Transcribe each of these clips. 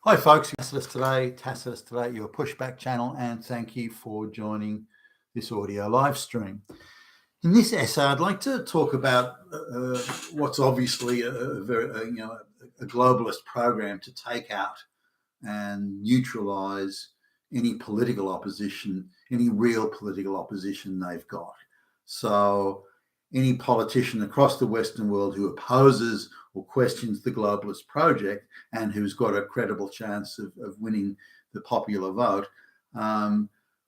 Hi, folks. Tacitus today, your pushback channel, and thank you for joining this audio live stream. In this essay, I'd like to talk about what's obviously a globalist program to take out and neutralize any political opposition, any real political opposition they've got. So any politician across the Western world who opposes or questions the globalist project and who's got a credible chance of winning the popular vote,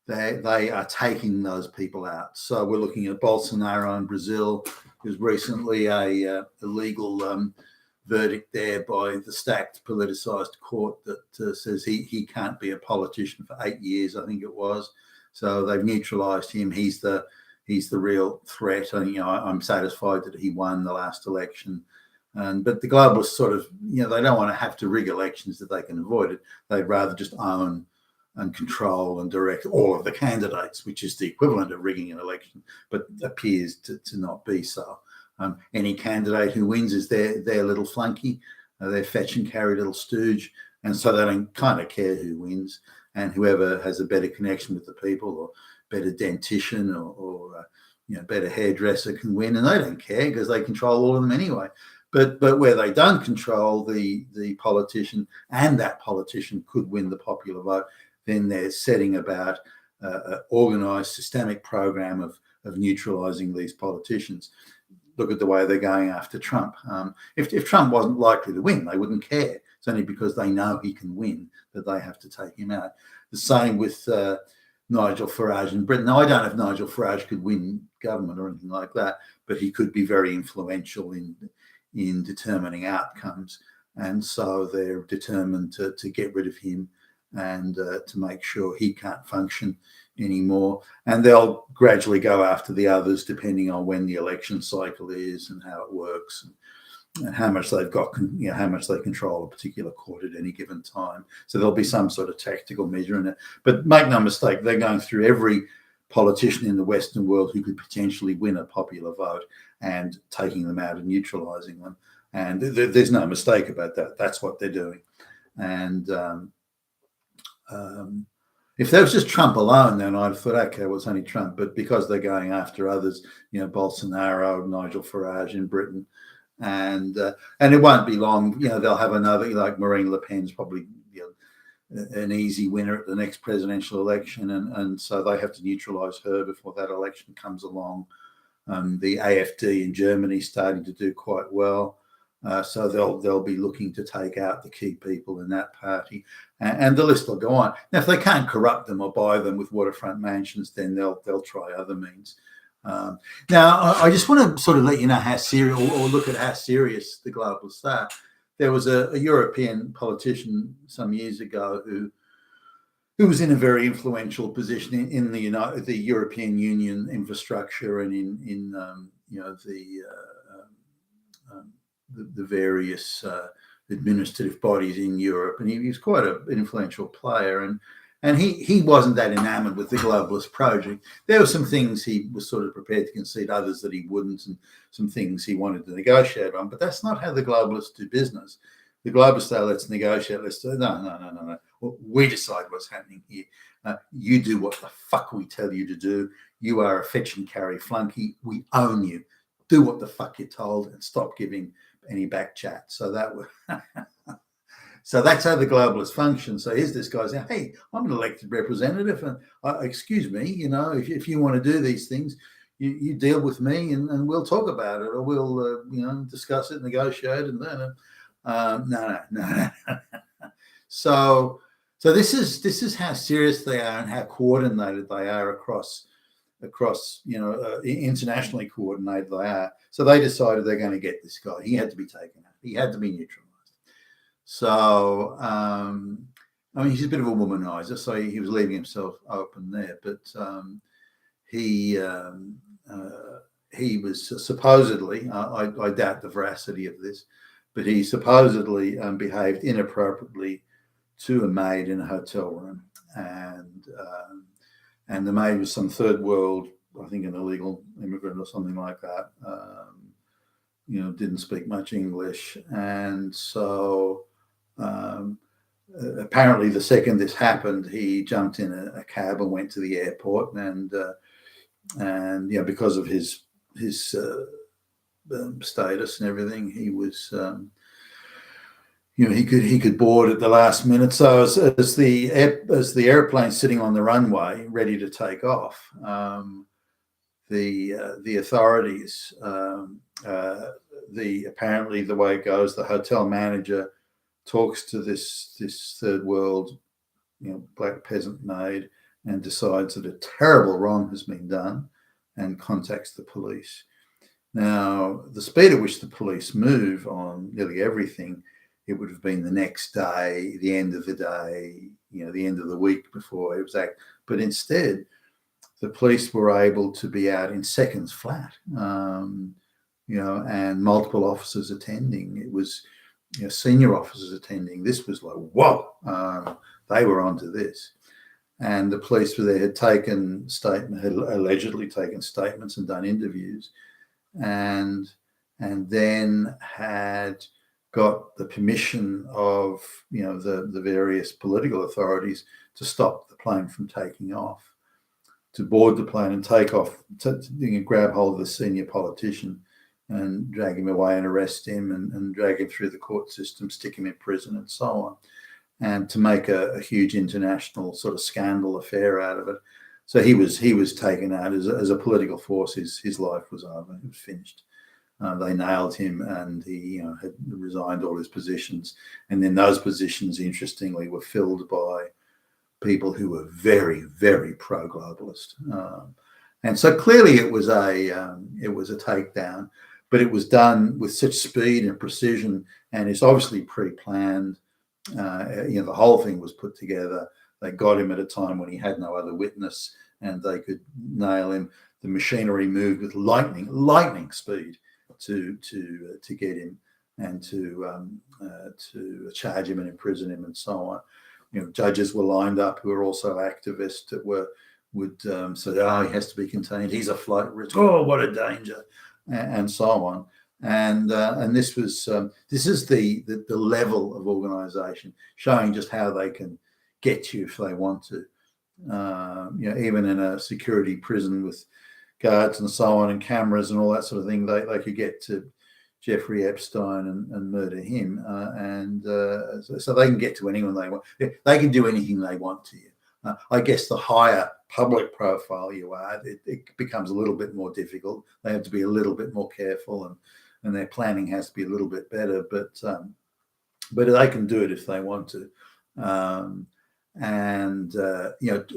they are taking those people out. So we're looking at Bolsonaro in Brazil, who's recently a legal verdict there by the stacked politicized court that says he can't be a politician for 8 years, I think it was. So they've neutralized him. He's the real threat. And, I'm satisfied that he won the last election. But the globalists sort of, they don't want to have to rig elections if they can avoid it. They'd rather just own and control and direct all of the candidates, which is the equivalent of rigging an election, but appears to not be so. Any candidate who wins is their little flunky, their fetch and carry little stooge, and so they don't kind of care who wins. And whoever has a better connection with the people, or better dentition, or better hairdresser can win, and they don't care because they control all of them anyway. But where they don't control the politician, and that politician could win the popular vote, then they're setting about an organised systemic program of neutralising these politicians. Look at the way they're going after Trump. If Trump wasn't likely to win, they wouldn't care. It's only because they know he can win that they have to take him out. The same with Nigel Farage in Britain. Now, I don't know if Nigel Farage could win government or anything like that, but he could be very influential in determining outcomes. And so they're determined to get rid of him and to make sure he can't function anymore. And they'll gradually go after the others depending on when the election cycle is and how it works and how much they've got, how much they control a particular court at any given time. So there'll be some sort of tactical measure in it. But make no mistake, they're going through every politician in the Western world who could potentially win a popular vote and taking them out and neutralizing them. And there's no mistake about that. That's what they're doing. And if there was just Trump alone, then I'd have thought, okay, well, it's only Trump. But because they're going after others, Bolsonaro, Nigel Farage in Britain, and it won't be long. They'll have another, like Marine Le Pen's probably an easy winner at the next presidential election, and so they have to neutralise her before that election comes along. The AfD in Germany is starting to do quite well. So they'll be looking to take out the key people in that party, and the list will go on. Now, if they can't corrupt them or buy them with waterfront mansions, then they'll try other means. Now, I just want to sort of let you know how serious, or look at how serious the globalists are. There was a European politician some years ago who was in a very influential position in the European Union infrastructure and in the various administrative bodies in Europe, and he was quite an influential player, and he wasn't that enamored with the globalist project. There were some things he was sort of prepared to concede, others that he wouldn't, and some things he wanted to negotiate on. But that's not how the globalists do business. The globalists say, let's negotiate. Let's do no. Well, we decide what's happening here. You do what the fuck we tell you to do. You are a fetch and carry flunky. We own you. Do what the fuck you're told and stop giving any back chat. So so that's how the globalists function. So here's this guy saying, hey, I'm an elected representative, and excuse me, if you want to do these things, you deal with me and we'll talk about it, or we'll discuss it, negotiate, and then no. So this is how serious they are and how coordinated they are across internationally coordinated they are. So they decided they're going to get this guy. He had to be taken out. He had to be neutralized. So, he's a bit of a womanizer, so he was leaving himself open there. But he was supposedly, I doubt the veracity of this, but he supposedly behaved inappropriately to a maid in a hotel room. And the maid was some third world, I think an illegal immigrant or something like that, didn't speak much English. And so apparently the second this happened, he jumped in a cab and went to the airport, and because of his status and everything, he was he could board at the last minute. So as the airplane's sitting on the runway ready to take off, the authorities, apparently the way it goes, the hotel manager talks to this third world, black peasant maid, and decides that a terrible wrong has been done, and contacts the police. Now, the speed at which the police move on nearly everything, it would have been the next day, the end of the day, the end of the week before it was act. But instead, the police were able to be out in seconds flat, and multiple officers attending. It was senior officers attending. This was like, whoa, they were onto this. And the police were there, had allegedly taken statements and done interviews, and then had got the permission of the various political authorities to stop the plane from taking off, to board the plane and take off, to grab hold of the senior politician and drag him away and arrest him and drag him through the court system, stick him in prison and so on, and to make a huge international sort of scandal affair out of it. So he was taken out as a political force. His life was over. He was finished. They nailed him, and he had resigned all his positions. And then those positions, interestingly, were filled by people who were very, very pro-globalist. And so clearly it was a takedown, but it was done with such speed and precision, and it's obviously pre-planned. The whole thing was put together. They got him at a time when he had no other witness, and they could nail him. The machinery moved with lightning speed to get him and to charge him and imprison him and so on. Judges were lined up who were also activists that would say, "Oh, he has to be contained. He's a flight risk. Oh, what a danger," and so on. And this is the level of organisation, showing just how they can get you if they want to. Even in a security prison with guards and so on and cameras and all that sort of thing, they could get to Jeffrey Epstein and murder him. So they can get to anyone they want. They can do anything they want to you. I guess the higher public profile you are, it becomes a little bit more difficult. They have to be a little bit more careful, and their planning has to be a little bit better. But they can do it if they want to.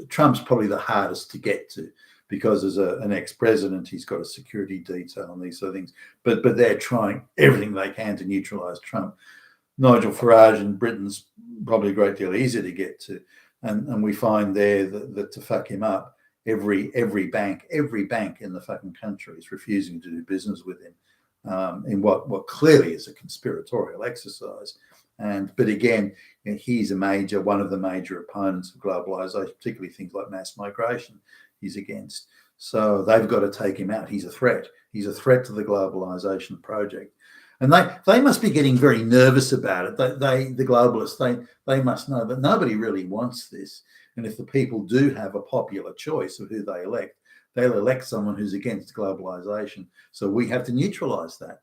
Trump's probably the hardest to get to, because as an ex-president, he's got a security detail and these sort of things. But they're trying everything they can to neutralise Trump. Nigel Farage in Britain's probably a great deal easier to get to, and we find there that to fuck him up, every bank in the fucking country is refusing to do business with him, in what clearly is a conspiratorial exercise. But again, he's one of the major opponents of globalisation, particularly things like mass migration. He's against. So they've got to take him out. He's a threat. He's a threat to the globalisation project. And they must be getting very nervous about it. The globalists, they must know that nobody really wants this. And if the people do have a popular choice of who they elect, they'll elect someone who's against globalisation. So we have to neutralise that.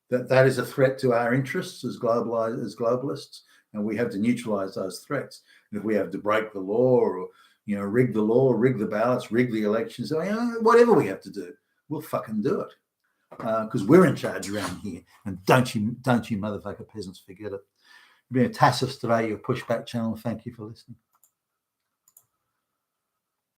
That is a threat to our interests as globalists, and we have to neutralise those threats. And if we have to break the law or rig the law, rig the ballots, rig the elections, whatever we have to do, we'll fucking do it, because we're in charge around here. And don't you motherfucker peasants forget it. You've been a Tassus today, your Pushback channel. Thank you for listening.